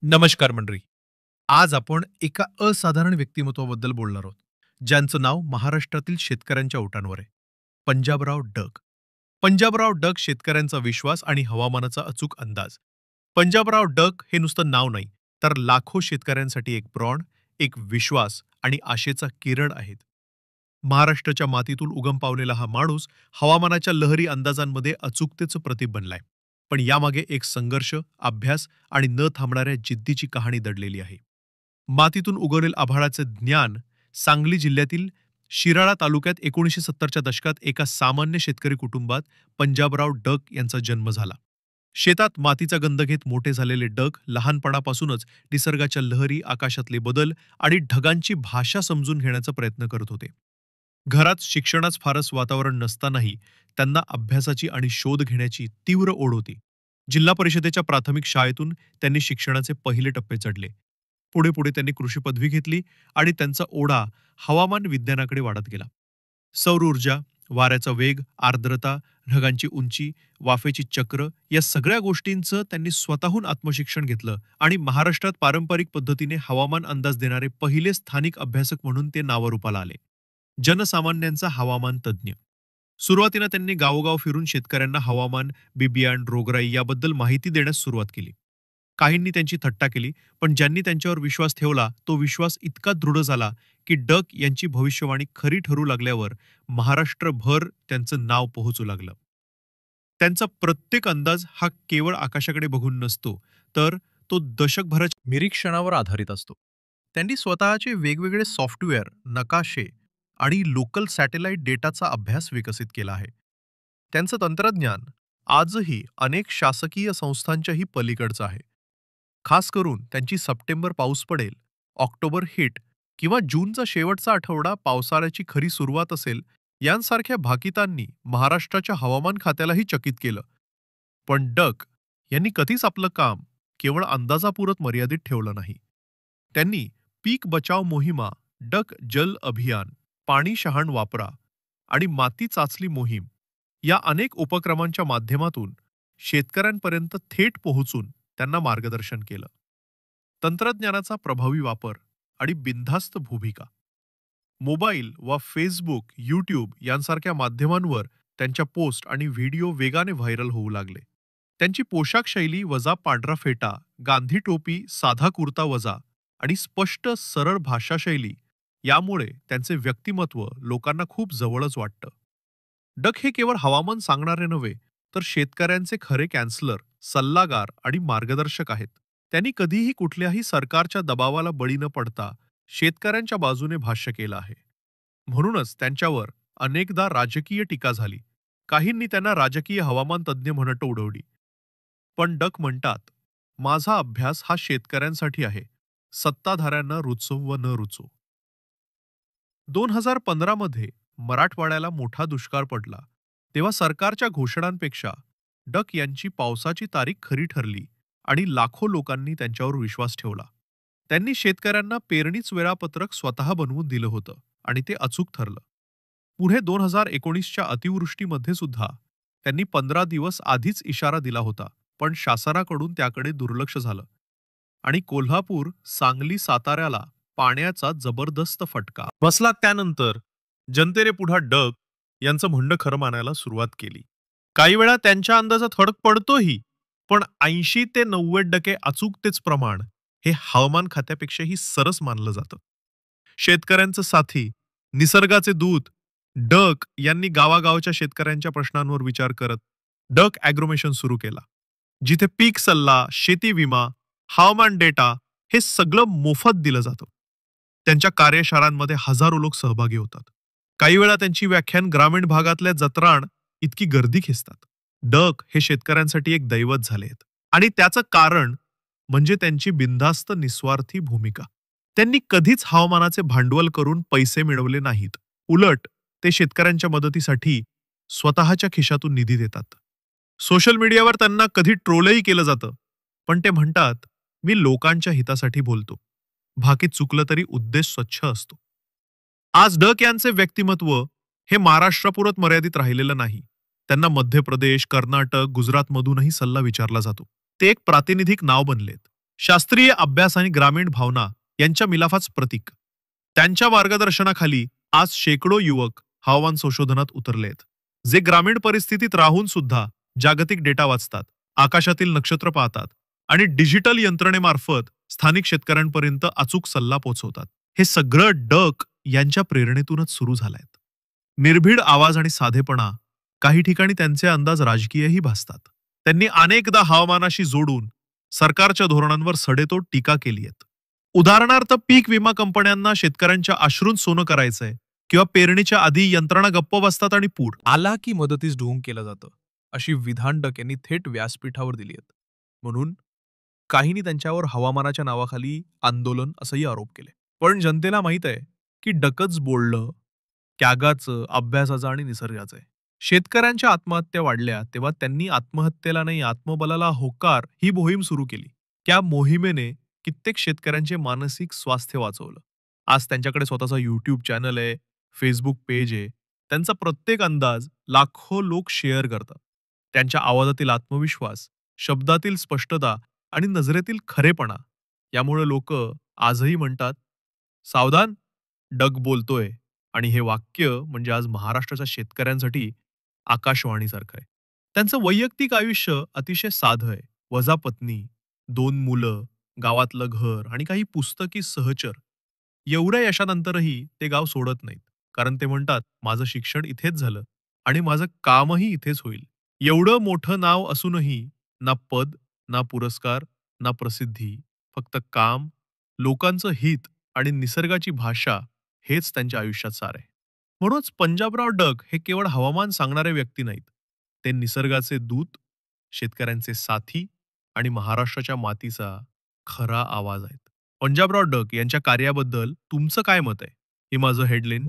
नमस्कार मंडळी. आज आपण एका असाधारण व्यक्तिमत्वाबद्दल बोलणार आहोत, ज्यांचं नाव महाराष्ट्रातील शेतकऱ्यांच्या ओठांवर आहे. पंजाबराव डग. पंजाबराव डग शेतकऱ्यांचा विश्वास आणि हवामानाचा अचूक अंदाज. पंजाबराव डग हे नुसतं नाव नाही, तर लाखो शेतकऱ्यांसाठी एक प्राण, एक विश्वास आणि आशेचा किरण आहेत. महाराष्ट्राच्या मातीतून उगम पावलेला हा माणूस हवामानाच्या लहरी अंदाजांमध्ये अचूकतेचं प्रतीक बनलाय. पण यामागे एक संघर्ष, अभ्यास आणि न थांबणाऱ्या जिद्दीची कहाणी दडलेली आहे. मातीतून उगवलेल आभाळाचे ज्ञान. सांगली जिल्ह्यातील शिराळा तालुक्यात 1970च्या दशकात एका सामान्य शेतकरी कुटुंबात पंजाबराव डग यांचा जन्म झाला. शेतात मातीचा गंध घेत मोठे झालेले डग लहानपणापासूनच निसर्गाच्या लहरी, आकाशातले बदल आणि ढगांची भाषा समजून घेण्याचा प्रयत्न करत होते. घरात शिक्षणास फारच वातावरण नसतानाही त्यांना अभ्यासाची आणि शोध घेण्याची तीव्र ओढ होती. जिल्हा परिषदेच्या प्राथमिक शाळेतून त्यांनी शिक्षणाचे पहिले टप्पे चढले. पुढे पुढे त्यांनी कृषी पदवी घेतली आणि त्यांचा ओढा हवामान विज्ञानाकडे वाढत गेला. सौर ऊर्जा, वाऱ्याचा वेग, आर्द्रता, ढगांची उंची, वाफेची चक्र या सगळ्या गोष्टींचं त्यांनी स्वतःहून आत्मशिक्षण घेतलं आणि महाराष्ट्रात पारंपरिक पद्धतीने हवामान अंदाज देणारे पहिले स्थानिक अभ्यासक म्हणून ते नावारूपाला आले. जनसामान्यांचा हवामान तज्ज्ञ. सुरुवातीला त्यांनी गावोगाव फिरून शेतकऱ्यांना हवामान, बिबियाण, रोगराई याबद्दल माहिती देण्यास सुरुवात केली. काहींनी त्यांची थट्टा केली, पण ज्यांनी त्यांच्यावर विश्वास ठेवला तो विश्वास इतका दृढ झाला की डग यांची भविष्यवाणी खरी ठरू लागल्यावर महाराष्ट्रभर त्यांचं नाव पोहोचू लागलं. त्यांचा प्रत्येक अंदाज हा केवळ आकाशाकडे बघून नसतो, तर तो दशकभराच्या निरीक्षणावर आधारित असतो. त्यांनी स्वतःचे वेगवेगळे सॉफ्टवेअर, नकाशे आणि लोकल सॅटेलाइट डेटाचा अभ्यास विकसित केला आहे. त्यांचं तंत्रज्ञान आजही अनेक शासकीय संस्थांच्याही पलीकडचं आहे. खास करून त्यांची सप्टेंबर पाऊस पडेल, ऑक्टोबर हिट किंवा जूनचा शेवटचा आठवडा पावसाळ्याची खरी सुरुवात असेल यांसारख्या भाकितांनी महाराष्ट्राच्या हवामान खात्यालाही चकित केलं. पण डग यांनी कधीच आपलं काम केवळ अंदाजापुरत मर्यादित ठेवलं नाही. त्यांनी पीक बचाव मोहिमा, डग जल अभियान, पाणी शहाण वापरा आणि माती चाचणी मोहीम या अनेक उपक्रमांच्या माध्यमातून शेतकऱ्यांपर्यंत थेट पोहोचून त्यांना मार्गदर्शन केलं. तंत्रज्ञानाचा प्रभावी वापर आणि बिनधास्त भूमिका. मोबाईल व फेसबुक, यूट्यूब यांसारख्या माध्यमांवर त्यांच्या पोस्ट आणि व्हिडिओ वेगाने व्हायरल होऊ लागले. त्यांची पोशाख शैली वजा पांढरा फेटा, गांधी टोपी, साधा कुर्ता वजा आणि स्पष्ट सरळ भाषा शैली यामुळे त्यांचे व्यक्तिमत्व लोकांना खूप जवळच वाटतं. डग हे केवळ हवामान सांगणारे नव्हे, तर शेतकऱ्यांचे खरे कॅन्सलर, सल्लागार आणि मार्गदर्शक आहेत. त्यांनी कधीही कुठल्याही सरकारच्या दबावाला बळी न पडता शेतकऱ्यांच्या बाजूने भाष्य केलं आहे. म्हणूनच त्यांच्यावर अनेकदा राजकीय टीका झाली. काहींनी त्यांना राजकीय हवामान तज्ज्ञ म्हणत उडवली. पण डग म्हणतात, माझा अभ्यास हा शेतकऱ्यांसाठी आहे, सत्ताधाऱ्यांना रुचो व न रुचो. 2015 मध्ये मराठवाड्याला मोठा दुष्काळ पडला. तेव्हा सरकारच्या घोषणांपेक्षा डग यांची पावसाची तारीख खरी ठरली आणि लाखो लोकांनी त्यांच्यावर विश्वास ठेवला. त्यांनी शेतकऱ्यांना पेरणीच वेळापत्रक स्वतः बनवून दिलं होतं आणि ते अचूक ठरलं. पुढे 2019च्या अतिवृष्टीमध्ये सुद्धा त्यांनी 15 दिवस आधीच इशारा दिला होता, पण शासनाकडून त्याकडे दुर्लक्ष झालं आणि कोल्हापूर, सांगली, साताऱ्याला पाण्याचा जबरदस्त फटका बसला. त्यानंतर जनतेने पुढे डग यांचं म्हणणं खरं मानायला सुरुवात केली. काही वेळा त्यांच्या अंदाजात फरक पडतोही, पण 80 ते 90% अचूकतेच प्रमाण हे हवामान खात्यापेक्षाही सरस मानलं जातं. शेतकऱ्यांचं साथी, निसर्गाचे दूत. डग यांनी गावागावच्या शेतकऱ्यांच्या प्रश्नांवर विचार करत डग ॲग्रोमेशन सुरू केला, जिथे पीक सल्ला, शेती विमा, हवामान डेटा हे सगळं मोफत दिलं जातं. त्यांच्या कार्यशाळांमध्ये हजारो लोक सहभागी होतात. काही वेळा त्यांची व्याख्यान ग्रामीण भागातल्या जत्रांत इतकी गर्दी खेचतात. डग हे शेतकऱ्यांसाठी एक दैवत झाले आहेत आणि त्याचं कारण म्हणजे त्यांची बिनधास्त निस्वार्थी भूमिका. त्यांनी कधीच हवामानाचे भांडवल करून पैसे मिळवले नाहीत. उलट ते शेतकऱ्यांच्या मदतीसाठी स्वतःच्या खिशातून निधी देतात. सोशल मीडियावर त्यांना कधी ट्रोलही केलं जातं, पण ते म्हणतात, मी लोकांच्या हितासाठी बोलतो. भाकीत चुकलं तरी उद्देश स्वच्छ असतो. आज डग यांचे व्यक्तिमत्व हे महाराष्ट्रापुरत मर्यादित राहिलेलं नाही. त्यांना मध्य प्रदेश, कर्नाटक, गुजरातमधूनही सल्ला विचारला जातो. ते एक प्रातिनिधिक नाव बनलेत. शास्त्रीय अभ्यास आणि ग्रामीण भावना यांच्या मिलाफाच प्रतीक. त्यांच्या मार्गदर्शनाखाली आज शेकडो युवक हवामान संशोधनात उतरले आहेत, जे ग्रामीण परिस्थितीत राहून सुद्धा जागतिक डेटा वाचतात, आकाशातील नक्षत्र पाहतात आणि डिजिटल यंत्रणेमार्फत स्थानिक शेतकऱ्यांपर्यंत अचूक सल्ला पोहोचवतात. हे सगळं डक यांच्या प्रेरणेतूनच सुरू झालंय. निर्भीड आवाज आणि साधेपणा, काही ठिकाणी त्यांचे अंदाज राजकीयही भासतात. त्यांनी अनेकदा हवामानाशी जोडून सरकारच्या धोरणांवर सडेतोड टीका केली आहे. उदाहरणार्थ पीक विमा कंपन्यांना शेतकऱ्यांच्या अश्रून सोनं करायचंय किंवा पेरणीच्या आधी यंत्रणा गप्प बसतात आणि पूर आला की मदतीस ढोंग केलं जातं, अशी विधान डक यांनी थेट व्यासपीठावर दिली आहेत. म्हणून काहींनी त्यांच्यावर हवामानाच्या नावाखाली आंदोलन असंही आरोप केले. पण जनतेला माहित आहे की डकच बोललं त्यागाचं, अभ्यासाचं आणि निसर्गाचं आहे. शेतकऱ्यांच्या आत्महत्या वाढल्या तेव्हा त्यांनी आत्महत्येला नाही आत्मबलाला होकार ही मोहीम सुरू केली. त्या मोहिमेने कित्येक शेतकऱ्यांचे मानसिक स्वास्थ्य वाचवलं. आज त्यांच्याकडे स्वतःचा YouTube चॅनल आहे, Facebook पेज आहे. त्यांचा प्रत्येक अंदाज लाखो लोक शेअर करतात. त्यांच्या आवाजातील आत्मविश्वास, शब्दातील स्पष्टता आणि नजरेतील खरेपणा यामुळे लोक आजही म्हणतात, सावधान, डग बोलतोय. आणि हे वाक्य म्हणजे आज महाराष्ट्राच्या शेतकऱ्यांसाठी आकाशवाणीसारखं आहे. त्यांचं वैयक्तिक आयुष्य अतिशय साधं आहे. वजा पत्नी, 2 मुलं, गावातलं घर आणि काही पुस्तकी सहचर. एवढ्या यशानंतरही ते गाव सोडत नाहीत. कारण ते म्हणतात, माझं शिक्षण इथेच झालं आणि माझं कामही इथेच होईल. एवढं मोठं नाव असूनही ना पद, ना पुरस्कार, ना प्रसिद्धी. फक्त काम, लोकांचं हित आणि निसर्गाची भाषा हेच त्यांच्या आयुष्यात सार आहे. म्हणूनच पंजाबराव डग हे केवळ हवामान सांगणारे व्यक्ती नाहीत. ते निसर्गाचे दूत, शेतकऱ्यांचे साथी आणि महाराष्ट्राच्या मातीचा खरा आवाज आहेत. पंजाबराव डग यांच्या कार्याबद्दल तुमचं काय मत आहे? हे माझं हेडलाईन